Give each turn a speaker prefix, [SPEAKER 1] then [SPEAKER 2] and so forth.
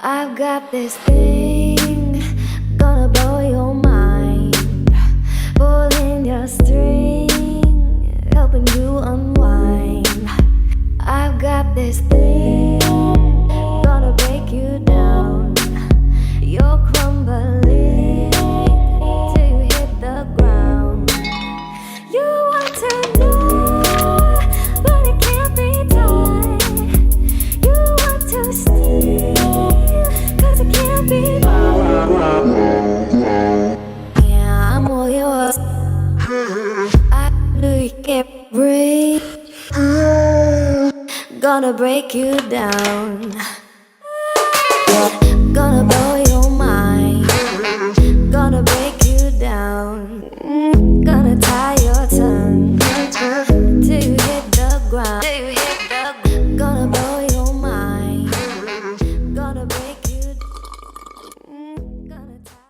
[SPEAKER 1] I've got this thing, gonna blow your mind. Pulling your string, helping you unwind. I've got this thing, gonna break you down. You're crumbling till you hit the ground. You want to know, but it can't be done. You want to steal, cause it can't be done. Yeah, I'm all yours. I really can't breathe. Gonna break you down. Gonna blow your mind. Gonna break you down. Gonna tie your tongue till you hit the ground.